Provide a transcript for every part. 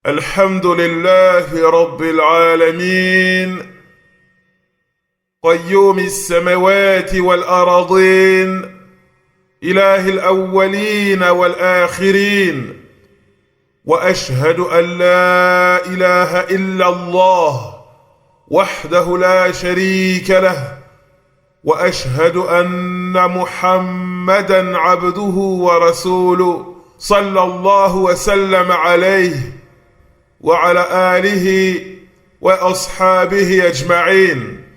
الحمد لله رب العالمين قيوم السماوات والأراضين إله الأولين والآخرين وأشهد أن لا إله إلا الله وحده لا شريك له وأشهد أن محمدًا عبده ورسوله صلى الله وسلم عليه وعلى آله وأصحابه أجمعين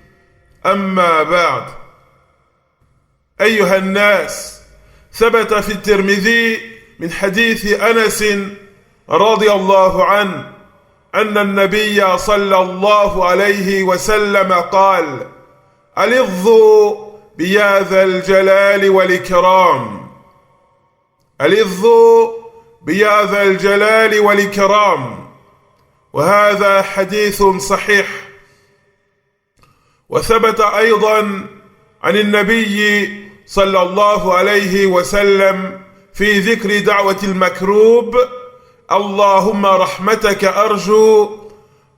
أما بعد أيها الناس ثبت في الترمذي من حديث أنس رضي الله عنه أن النبي صلى الله عليه وسلم قال ألظوا بيا ذا الجلال والإكرام ألظوا بيا ذا الجلال والإكرام وهذا حديث صحيح. وثبت أيضا عن النبي صلى الله عليه وسلم في ذكر دعوة المكروب اللهم رحمتك أرجو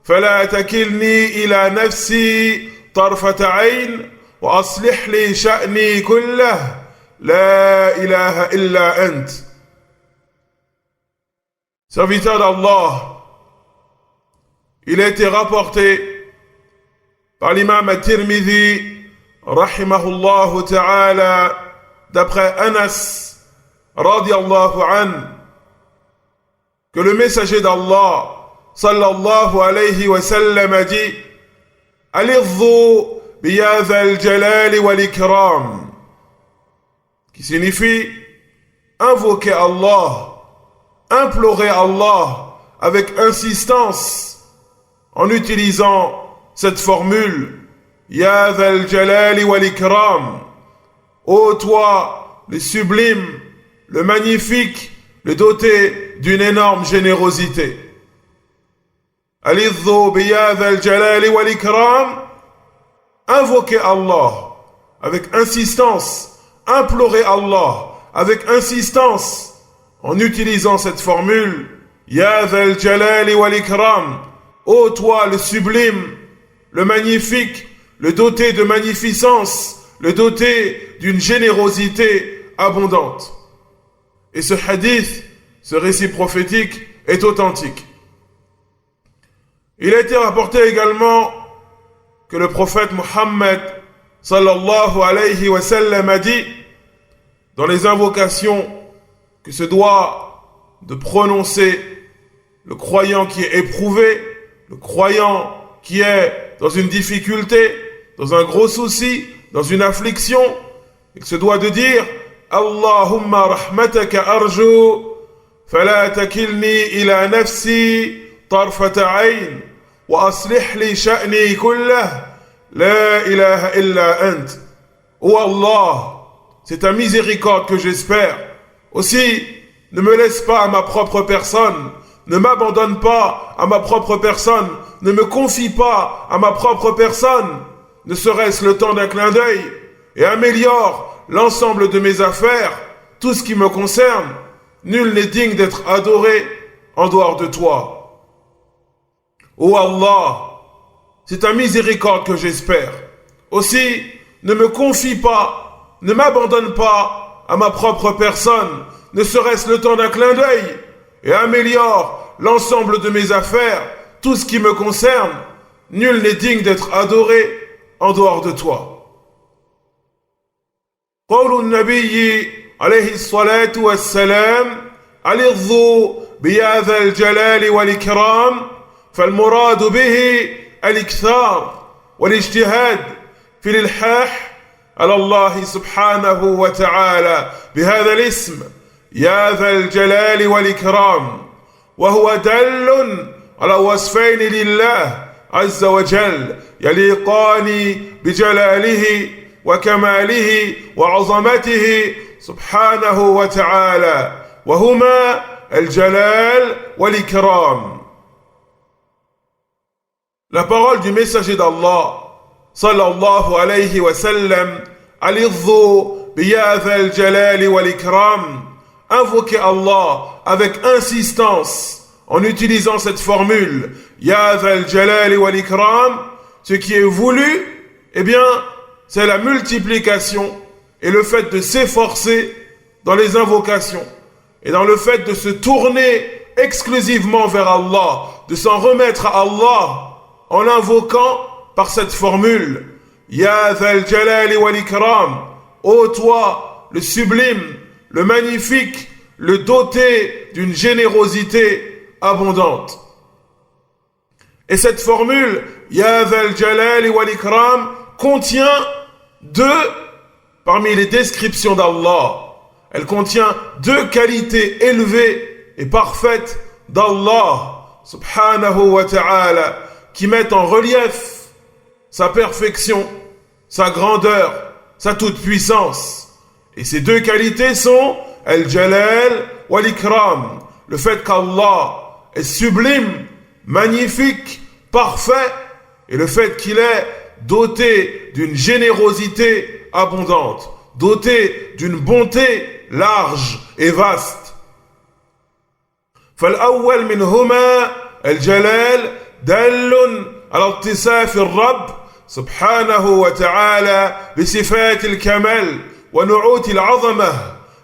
فلا تكلني إلى نفسي طرفة عين وأصلح لي شأني كله لا إله إلا أنت. Serviteur d'Allah, il a été rapporté par l'imam At-Tirmidhi rahimahullah ta'ala d'après Anas radiyallahu an que le messager d'Allah sallallahu alayhi wa sallam a dit Alidhu biya dhal jalali wal ikram, qui signifie invoquer Allah, implorer Allah avec insistance en utilisant cette formule Ya dhal jalali wal ikram, ô toi le sublime, le magnifique, le doté d'une énorme générosité. Alidhu biya dhal jalali wal ikram, invoquer Allah avec insistance, implorer Allah avec insistance en utilisant cette formule Ya dhal jalali wal ikram, ô toi le sublime, le magnifique, le doté de magnificence, le doté d'une générosité abondante. Et ce hadith, ce récit prophétique est authentique. Il a été rapporté également que le prophète Muhammad sallallahu alayhi wa sallam a dit dans les invocations que se doit de prononcer le croyant qui est éprouvé, le croyant qui est dans une difficulté, dans un gros souci, dans une affliction, et que se doit de dire Allahumma rahmataka arju fala takilni ila nafsi tarfata ayn wa aslih li sha'ni kullah la ilaha illa ant. Oh Allah, c'est ta miséricorde que j'espère. Aussi, ne me laisse pas à ma propre personne, ne m'abandonne pas à ma propre personne, ne me confie pas à ma propre personne, ne serait-ce le temps d'un clin d'œil, et améliore l'ensemble de mes affaires, tout ce qui me concerne. Nul n'est digne d'être adoré en dehors de toi. Oh Allah, c'est ta miséricorde que j'espère. Aussi, ne me confie pas, ne m'abandonne pas à ma propre personne, ne serait-ce le temps d'un clin d'œil, et améliore l'ensemble de mes affaires, tout ce qui me concerne. Nul n'est digne d'être adoré en dehors de toi. قول النبي عليه الصلاة والسلام ألظوا بيا ذا الجلال والإكرام فالمراد به الإكثار والاجتهاد في الإلحاح على الله سبحانه وتعالى بهذا الاسم يا ذا الجلال والإكرام، وهو دل على وصفين لله عز وجل يليقان بجلاله وكماله وعظمته سبحانه وتعالى، وهما الجلال والإكرام. La parole du messager d'Allah sallallahu alayhi wa sallam Alidhu biya dhal jalali wal ikram, invoquez Allah avec insistance en utilisant cette formule Ya Dhal Jalali wal Ikram, ce qui est voulu, eh bien, c'est la multiplication et le fait de s'efforcer dans les invocations et dans le fait de se tourner exclusivement vers Allah, de s'en remettre à Allah en l'invoquant par cette formule Ya Dhal Jalali wal Ikram, ô toi, le sublime, le magnifique, le doté d'une générosité abondante. Et cette formule Ya Dhal Jalali wal Ikram contient parmi les descriptions d'Allah, elle contient 2 qualités élevées et parfaites d'Allah subhanahu wa ta'ala qui mettent en relief sa perfection, sa grandeur, sa toute-puissance. Et ces 2 qualités sont Al-Jalal wal-Ikram, le fait qu'Allah est sublime, magnifique, parfait, et le fait qu'il est doté d'une générosité abondante, doté d'une bonté large et vaste. فالأول منهما الجلال دال على اتصاف الرب سبحانه وتعالى بصفات الكمال ونعوت العظمة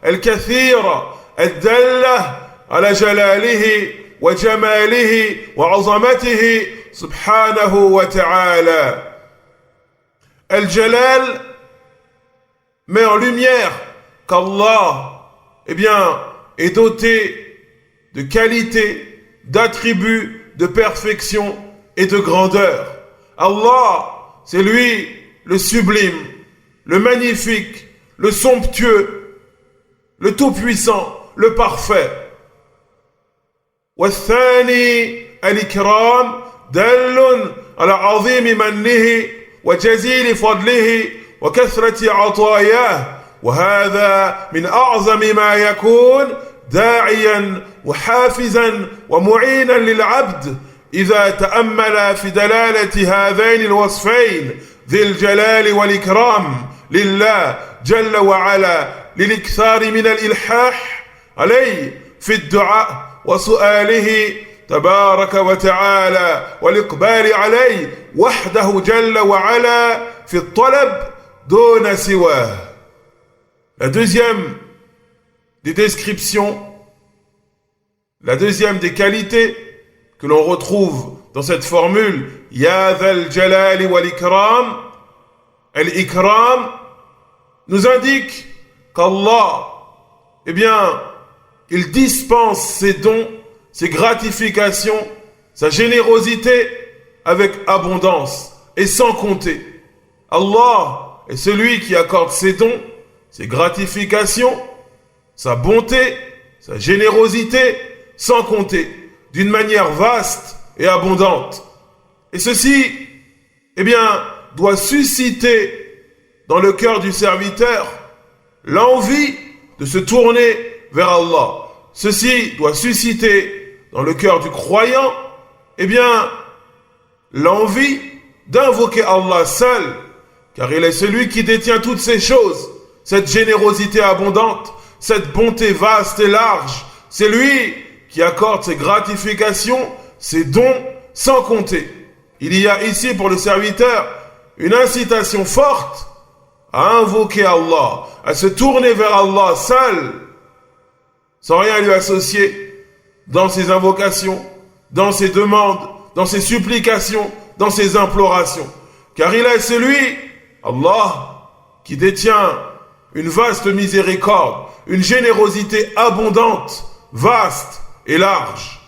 الكثيرة الدالة على جلاله وجماله وعظمته سبحانه وتعالى. الجلال met en lumière qu'Allah, eh bien, est doté de qualités, d'attributs, de perfection et de grandeur. Allah, c'est lui le sublime, le magnifique, le somptueux, le tout-puissant, le parfait. والثاني الإكرام دال على عظيم منه وجزيل فضله وكثرة عطاياه وهذا من أعظم ما يكون داعيا وحافزا ومعينا للعبد إذا تأمل في دلالة هذين الوصفين ذي الجلال والإكرام لله جل وعلا للإكثار من الإلحاح عليه في الدعاء وسؤاله تبارك وتعالى والإقبال عليه وحده جل وعلا في الطلب دون سواه. La deuxième des descriptions, la deuxième des qualités que l'on retrouve dans cette formule Ya Dhal Jalali wal Ikram, Al-Ikram nous indique qu'Allah, eh bien, il dispense ses dons, ses gratifications, sa générosité avec abondance et sans compter. Allah est celui qui accorde ses dons, ses gratifications, sa bonté, sa générosité, sans compter, d'une manière vaste et abondante. Et ceci, eh bien, doit susciter dans le cœur du serviteur l'envie de se tourner vers Allah. Ceci doit susciter dans le cœur du croyant, eh bien, l'envie d'invoquer Allah seul, car il est celui qui détient toutes ces choses, cette générosité abondante, cette bonté vaste et large. C'est lui qui accorde ses gratifications, ses dons, sans compter. Il y a ici pour le serviteur une incitation forte à invoquer Allah, à se tourner vers Allah seul, sans rien lui associer dans ses invocations, dans ses demandes, dans ses supplications, dans ses implorations. Car il est celui, Allah, qui détient une vaste miséricorde, une générosité abondante, vaste et large.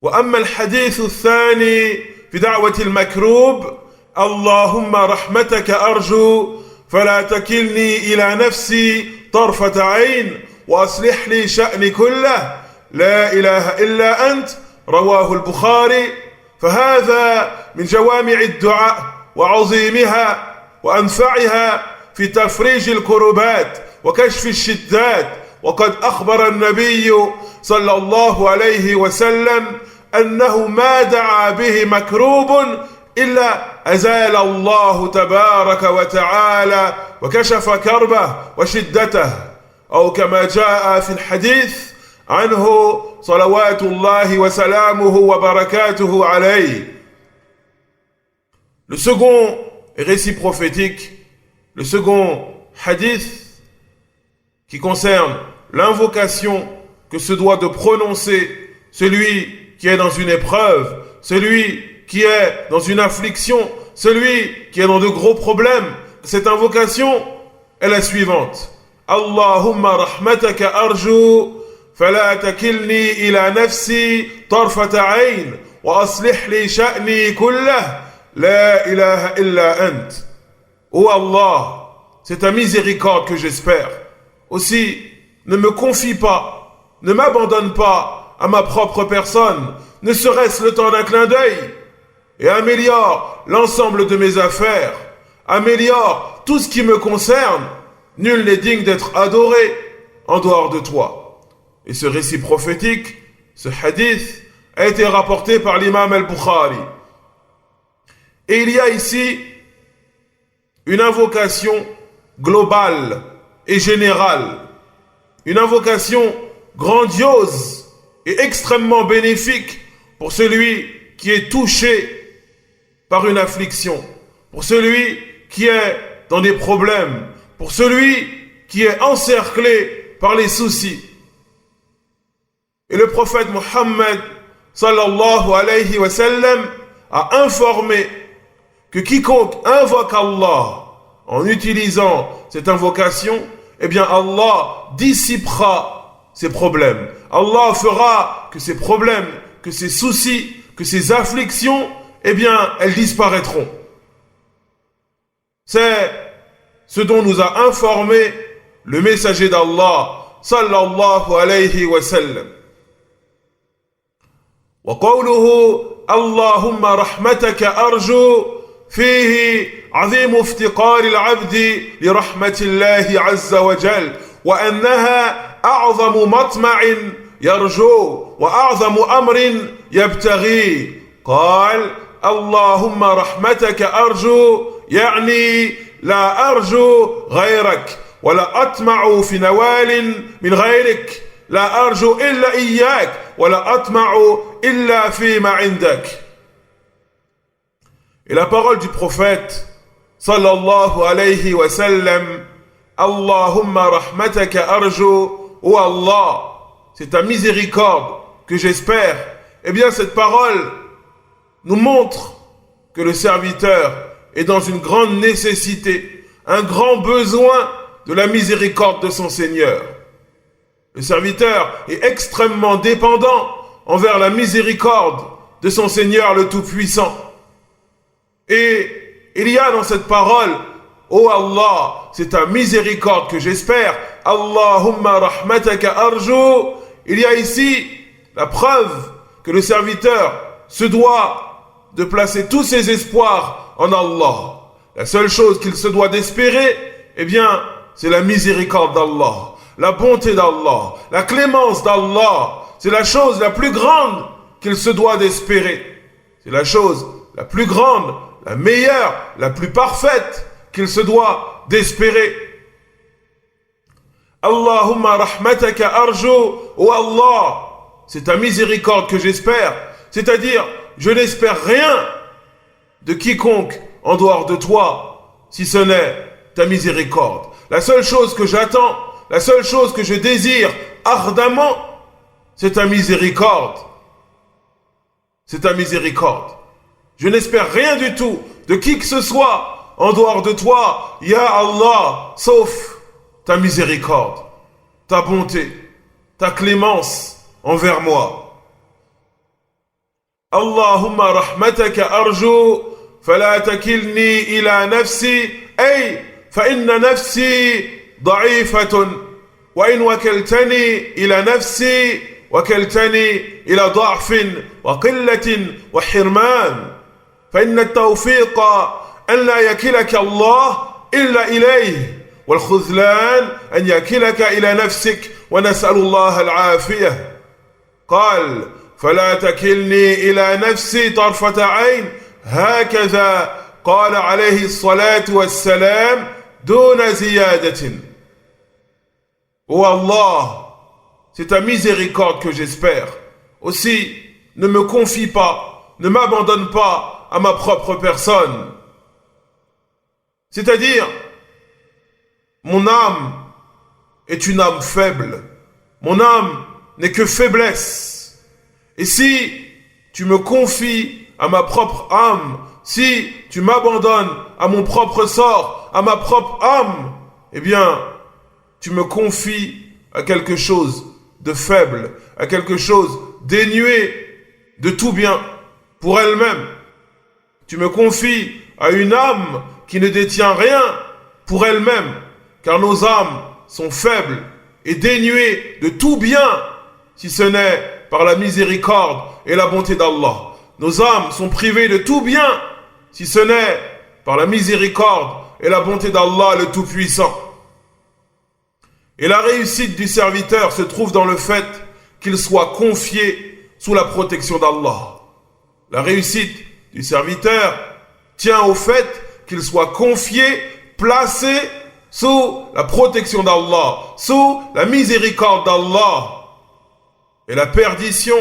وأما الحديث الثاني في دعوة المكروب اللهم رحمتك أرجو فلا تكلني إلى نفسي طرفة عين وأصلح لي شأني كله لا إله إلا أنت رواه البخاري. فهذا من جوامع الدعاء وعظيمها وأنفعها في تفريج الكربات وكشف الشدات. وقد أخبر النبي صلى الله عليه وسلم أنه ما دعا به مكروب إلا أزال الله تبارك وتعالى وكشف كربه وشدته. أو كما جاء في الحديث عنه صلوات الله وسلامه وبركاته عليه. Le second récit prophétique, le second hadith qui concerne l'invocation que se doit de prononcer celui qui est dans une épreuve, celui qui est dans une affliction, celui qui est dans de gros problèmes. Cette invocation est la suivante. Allahumma rahmataka arju fala takilni ila nafsi tarfata ayn wa aslih li sha'ni kullah la ilaha illa ant. Oh Allah, c'est ta miséricorde que j'espère. Aussi, ne me confie pas, ne m'abandonne pas à ma propre personne, ne serait-ce le temps d'un clin d'œil, et améliore l'ensemble de mes affaires, améliore tout ce qui me concerne. Nul n'est digne d'être adoré en dehors de toi. Et ce récit prophétique, ce hadith, a été rapporté par l'imam al-Bukhari. Et il y a ici une invocation globale et générale, une invocation grandiose et extrêmement bénéfique pour celui qui est touché par une affliction, pour celui qui est dans des problèmes, pour celui qui est encerclé par les soucis. Et le prophète Mohammed sallallahu alayhi wa sallam a informé que quiconque invoque Allah en utilisant cette invocation, eh bien Allah dissipera ses problèmes. Allah fera que ses problèmes, que ses soucis, que ses afflictions, eh bien elles disparaîtront. C'est ce dont nous a informé le messager d'Allah sallallahu alayhi wa sallam. وقوله اللهم رحمتك أرجو فيه عظيم افتقار العبد لرحمة الله عز وجل وأنها أعظم مطمع يرجو وأعظم أمر يبتغي. قال اللهم رحمتك أرجو يعني لا أرجو غيرك ولا أطمع في نوال من غيرك لا أرجو إلا إياك ولا أطمع إلا فيما عندك. Et la parole du prophète sallallahu alayhi wa sallam, Allahumma rahmataka arju, oh Allah, c'est ta miséricorde que j'espère. Eh bien cette parole nous montre que le serviteur est dans une grande nécessité, un grand besoin de la miséricorde de son Seigneur. Le serviteur est extrêmement dépendant envers la miséricorde de son Seigneur le Tout-Puissant. Et il y a dans cette parole, oh Allah, c'est ta miséricorde que j'espère, Allahumma rahmataka arju. Il y a ici la preuve que le serviteur se doit de placer tous ses espoirs en Allah. La seule chose qu'il se doit d'espérer, eh bien, c'est la miséricorde d'Allah, la bonté d'Allah, la clémence d'Allah. C'est la chose la plus grande qu'il se doit d'espérer. C'est la chose la plus grande, la meilleure, la plus parfaite qu'il se doit d'espérer. Allahumma rahmataka arju, oh Allah, c'est ta miséricorde que j'espère. C'est-à-dire, je n'espère rien de quiconque en dehors de toi, si ce n'est ta miséricorde. La seule chose que j'attends, la seule chose que je désire ardemment, c'est ta miséricorde. C'est ta miséricorde. Je n'espère rien du tout de qui que ce soit en dehors de toi, Ya Allah, sauf ta miséricorde, ta bonté, ta clémence envers moi. Allahumma rahmataka arju, fala takilni ila nafsi, ay fa inna nafsi da'ifatun, wa in wakaltani ila nafsi, وكلتني إلى ضعف وقلة وحرمان فإن التوفيق أن لا يكلك الله إلا إليه والخذلان أن يكلك إلى نفسك ونسأل الله العافية. قال فلا تكلني إلى نفسي طرفة عين هكذا قال عليه الصلاة والسلام دون زيادة. Ô Allah, c'est ta miséricorde que j'espère. Aussi, ne me confie pas, ne m'abandonne pas à ma propre personne. C'est-à-dire, mon âme est une âme faible. Mon âme n'est que faiblesse. Et si tu me confies à ma propre âme, si tu m'abandonnes à mon propre sort, à ma propre âme, eh bien, tu me confies à quelque chose de faible, à quelque chose dénué de tout bien pour elle-même. Tu me confies à une âme qui ne détient rien pour elle-même, car nos âmes sont faibles et dénuées de tout bien, si ce n'est par la miséricorde et la bonté d'Allah. Nos âmes sont privées de tout bien, si ce n'est par la miséricorde et la bonté d'Allah le Tout-Puissant. Et la réussite du serviteur se trouve dans le fait qu'il soit confié sous la protection d'Allah. La réussite du serviteur tient au fait qu'il soit confié, placé sous la protection d'Allah, sous la miséricorde d'Allah. Et la perdition,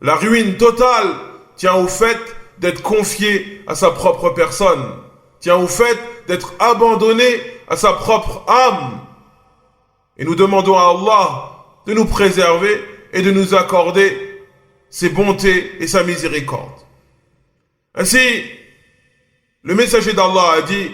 la ruine totale tient au fait d'être confié à sa propre personne, tient au fait d'être abandonné à sa propre âme. Et nous demandons à Allah de nous préserver et de nous accorder ses bontés et sa miséricorde. Ainsi, le messager d'Allah a dit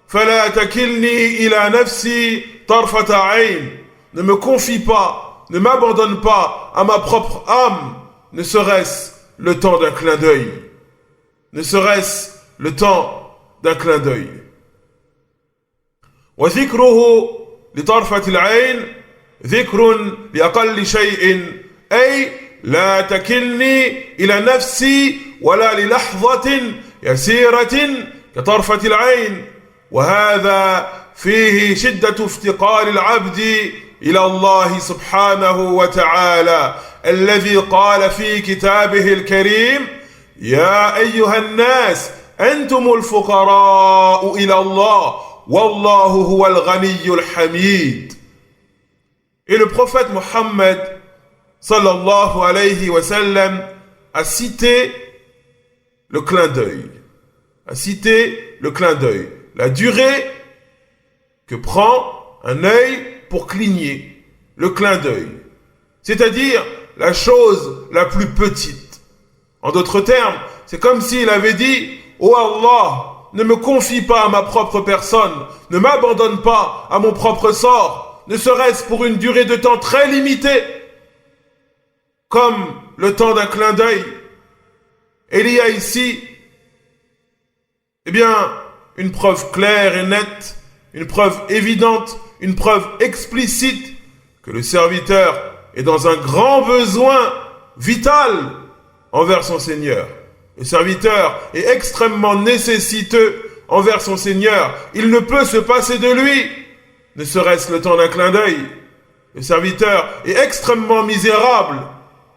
فَلَا تَكِلْنِي إِلَى نَفْسِي طَرْفَةَ عَيْنٍ. Ne me confie pas, ne m'abandonne pas à ma propre âme, ne serait-ce le temps d'un clin d'œil. Ne serait-ce le temps d'un clin d'œil. وذكره لطرفة العين ذكر لأقل شيء أي لا تكلني إلى نفسي ولا للحظة يسيرة كطرفة العين وهذا فيه شدة افتقار العبد إلى الله سبحانه وتعالى الذي قال في كتابه الكريم يا أيها الناس أنتم الفقراء إلى الله والله هو الغني الحميد. Et le prophète Mohammed sallallahu alayhi wa sallam a cité le clin d'œil. A cité le clin d'œil. La durée que prend un œil pour cligner. Le clin d'œil. C'est-à-dire la chose la plus petite. En d'autres termes, c'est comme s'il avait dit « Oh Allah, ne me confie pas à ma propre personne, ne m'abandonne pas à mon propre sort, ne serait-ce pour une durée de temps très limitée, comme le temps d'un clin d'œil. » Et il y a ici, eh bien, une preuve claire et nette, une preuve évidente, une preuve explicite que le serviteur est dans un grand besoin vital envers son Seigneur. Le serviteur est extrêmement nécessiteux envers son Seigneur. Il ne peut se passer de lui, ne serait-ce le temps d'un clin d'œil. Le serviteur est extrêmement misérable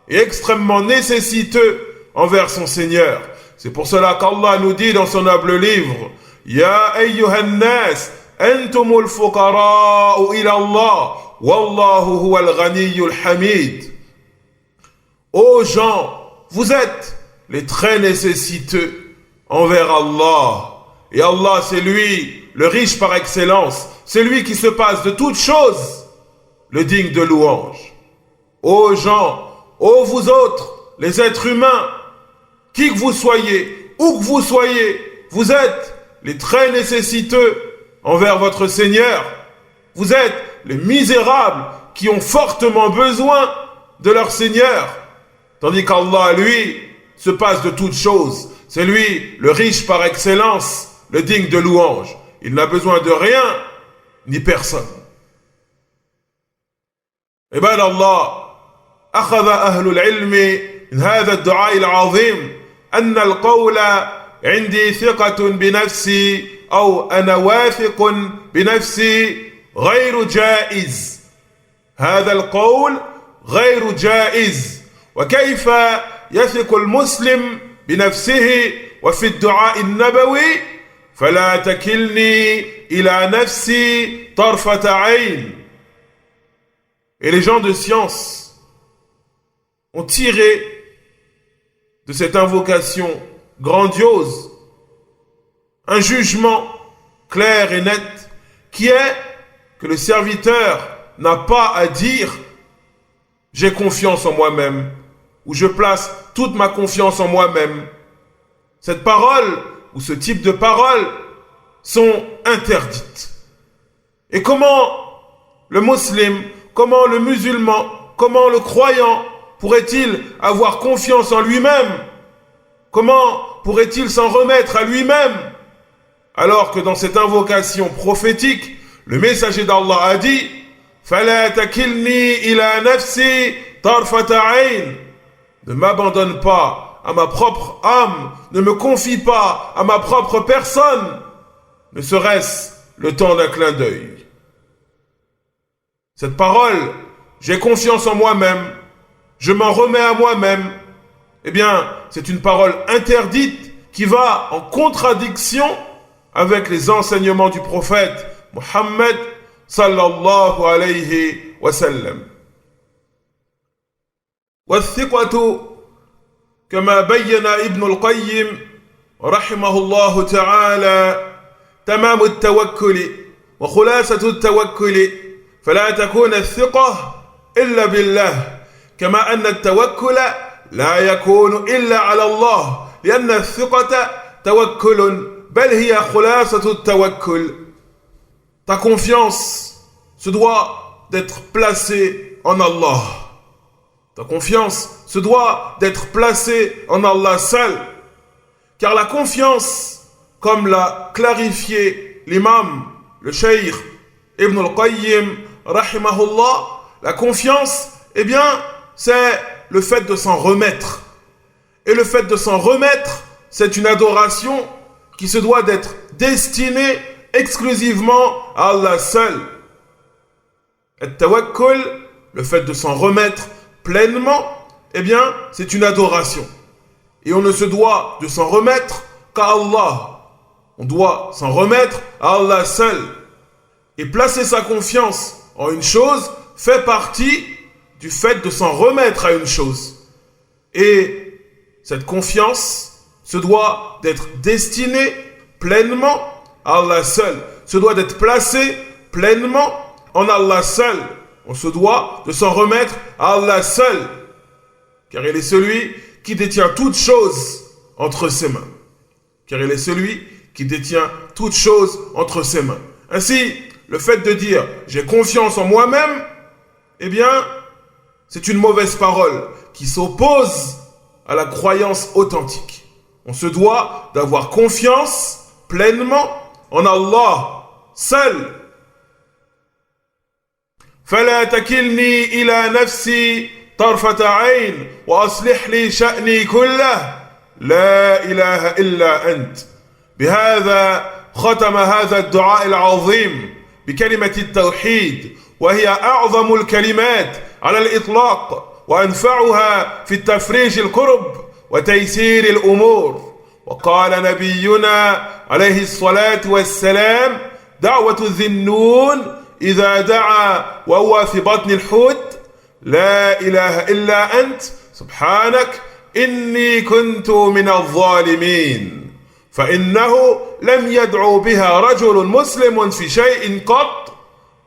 et extrêmement nécessiteux envers son Seigneur. C'est pour cela qu'Allah nous dit dans son noble livre Ya ayyuhan nas antumul fuqara'u ila Allah wallahu huwal ghaniyyul hamid. Ô gens, vous êtes les très nécessiteux envers Allah. Et Allah, c'est lui, le riche par excellence, c'est lui qui se passe de toutes choses, le digne de louange. Ô gens, ô vous autres, les êtres humains, qui que vous soyez, où que vous soyez, vous êtes les très nécessiteux envers votre Seigneur. Vous êtes les misérables qui ont fortement besoin de leur Seigneur. Tandis qu'Allah, lui, se passe de toutes choses. C'est lui, le riche par excellence, le digne de louange. Il n'a besoin de rien, ni personne. عباد الله أخذ أهل العلم من هذا الدعاء العظيم أن القول عندي ثقة بنفسي أو أنا واثق بنفسي غير جائز. هذا القول غير جائز. وكيف يثق المسلم بنفسه وفي الدعاء النبوي فلا تكلني إلى نفسي طرفة عين. Et les gens de science ont tiré de cette invocation grandiose un jugement clair et net qui est que le serviteur n'a pas à dire « j'ai confiance en moi-même » ou « je place toute ma confiance en moi-même ». Cette parole ou ce type de paroles sont interdites. Et comment le musulman, comment le musulman, comment le croyant pourrait-il avoir confiance en lui-même? Comment pourrait-il s'en remettre à lui-même? Alors que dans cette invocation prophétique, le messager d'Allah a dit فَلَا تَكِلْنِي إِلَى نَفْسِي طَرْفَةَ عَيْنٍ. Ne m'abandonne pas à ma propre âme, ne me confie pas à ma propre personne, ne serait-ce le temps d'un clin d'œil. Cette parole, j'ai confiance en moi-même, je m'en remets à moi-même, eh bien, c'est une parole interdite qui va en contradiction avec les enseignements du prophète Muhammad sallallahu alayhi wa sallam. والثقة كما بين ابن القيم رحمه الله تعالى تمام التوكل وخلاصة التوكل فلا تكون الثقة إلا بالله كما أن التوكل لا يكون إلا على الله لأن الثقة توكل بل هي خلاصة التوكل. Ta confiance se doit d'être placée en Allah. Ta confiance se doit d'être placée en Allah seul. Car la confiance, comme l'a clarifié l'imam, le cheikh Ibn al-Qayyim, rahimahullah, la confiance, eh bien, c'est le fait de s'en remettre. Et le fait de s'en remettre, c'est une adoration qui se doit d'être destinée exclusivement à Allah seul. Et tawakkul, le fait de s'en remettre pleinement, eh bien, c'est une adoration. Et on ne se doit de s'en remettre qu'à Allah. On doit s'en remettre à Allah seul. Et placer sa confiance en une chose fait partie du fait de s'en remettre à une chose. Et cette confiance se doit d'être destinée pleinement à Allah seul, se doit d'être placée pleinement en Allah seul. On se doit de s'en remettre à Allah seul, car il est celui qui détient toutes choses entre ses mains. Car il est celui qui détient toutes choses entre ses mains. Ainsi, le fait de dire « j'ai confiance en moi-même », eh bien, c'est une mauvaise parole qui s'oppose à la croyance authentique. On se doit d'avoir confiance pleinement en Allah seul. فلا تكلني إلى نفسي طرفة عين وأصلح لي شأني كله لا إله إلا أنت. بهذا ختم هذا الدعاء العظيم بكلمة التوحيد وهي أعظم الكلمات على الإطلاق وأنفعها في التفريج الكرب وتيسير الأمور. وقال نبينا عليه الصلاة والسلام دعوة ذي النون إذا دعا وهو في بطن الحوت لا إله إلا أنت سبحانك إني كنت من الظالمين. فإنه لم يدعو بها رجل مسلم في شيء قط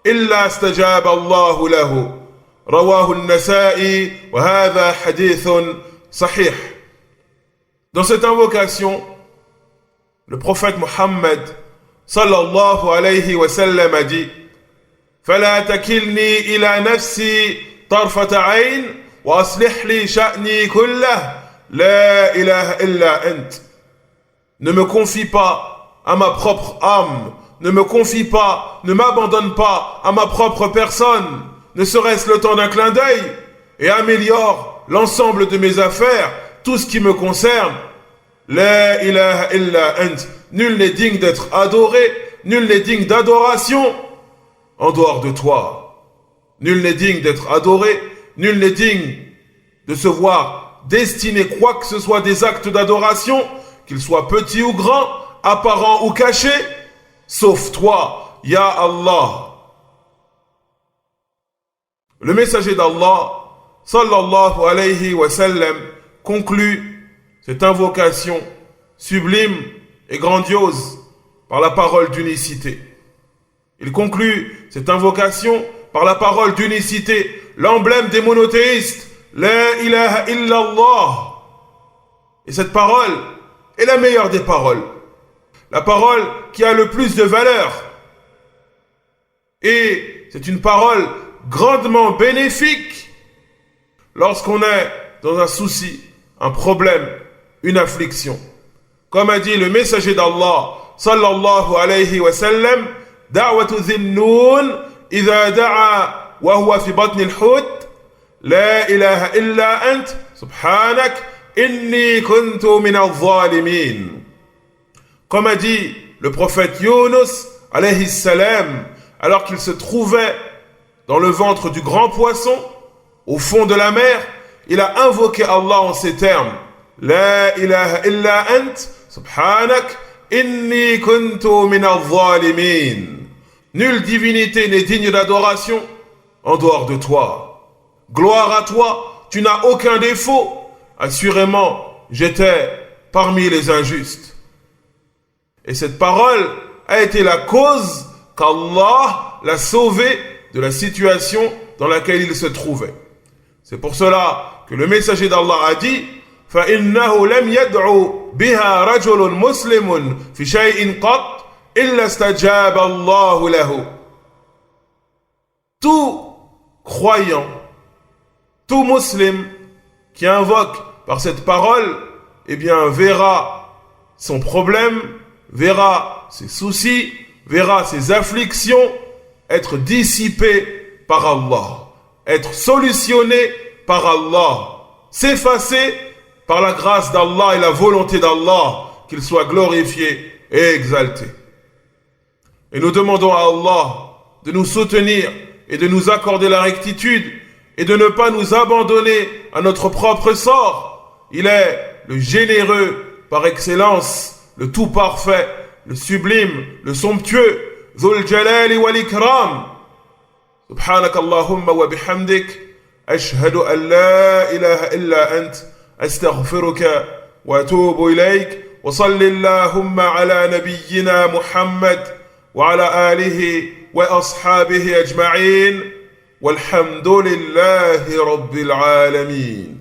إلا استجاب الله له. رواه النسائي وهذا حديث صحيح. Dans cette invocation, le prophète Muhammad sallallahu alayhi wa sallam a dit فلا تكلني إلى نفسي طرفة عين وأصلح لي شأني كله لا إله إلا أنت. Ne me confie pas à ma propre âme, ne me confie pas, ne m'abandonne pas à ma propre personne, ne serait-ce le temps d'un clin d'œil, et améliore l'ensemble de mes affaires, tout ce qui me concerne. La ilaha illa ant. Nul n'est digne d'être adoré, nul n'est digne d'adoration en dehors de toi. Nul n'est digne d'être adoré, nul n'est digne de se voir destiner quoi que ce soit des actes d'adoration, qu'ils soient petits ou grands, apparents ou cachés, sauf toi, Ya Allah. Le messager d'Allah, sallallahu alayhi wa sallam, conclut cette invocation sublime et grandiose par la parole d'unicité. Il conclut cette invocation par la parole d'unicité, l'emblème des monothéistes, La ilaha illallah. Et cette parole est la meilleure des paroles, la parole qui a le plus de valeur. Et c'est une parole grandement bénéfique lorsqu'on est dans un souci, un problème, une affliction. Comme a dit le messager d'Allah, sallallahu alayhi wa sallam, da'watu dhinnoun, idha da'a wa huwa fi batni al-hut, la ilaha illa ant, subhanak, inni kuntu min al-zalimin. Comme a dit le prophète Yunus, alayhi salam, alors qu'il se trouvait dans le ventre du grand poisson, au fond de la mer, il a invoqué Allah en ces termes. La ilaha illa ant, subhanak, inni kuntu min al-zalimin. Nulle divinité n'est digne d'adoration en dehors de toi. Gloire à toi, tu n'as aucun défaut. Assurément, j'étais parmi les injustes. Et cette parole a été la cause qu'Allah l'a sauvé de la situation dans laquelle il se trouvait. C'est pour cela que le messager d'Allah a dit فَإِنَّهُ لَمْ يَدْعُ بِهَا رَجُلٌ مُسْلِمٌ فِي شَيْءٍ قَطْ إِلَّا اسْتَجَابَ اللَّهُ لَهُ. Tout croyant, tout musulman qui invoque par cette parole, eh bien verra son problème, verra ses soucis, verra ses afflictions être dissipées par Allah, être solutionnées par Allah, s'effacer par la grâce d'Allah et la volonté d'Allah, qu'il soit glorifié et exalté. Et nous demandons à Allah de nous soutenir et de nous accorder la rectitude et de ne pas nous abandonner à notre propre sort. Il est le généreux par excellence, le tout parfait, le sublime, le somptueux, Dhul Jalali wal Ikram. Subhanak Allahumma wa bihamdik, ashhadu an la ilaha illa ant, astaghfiruka wa atubu ilayk, wa salli Allahumma ala nabiyyina Muhammad wa ala alihi wa ashabihi ajma'in, walhamdulillahi rabbil alamin.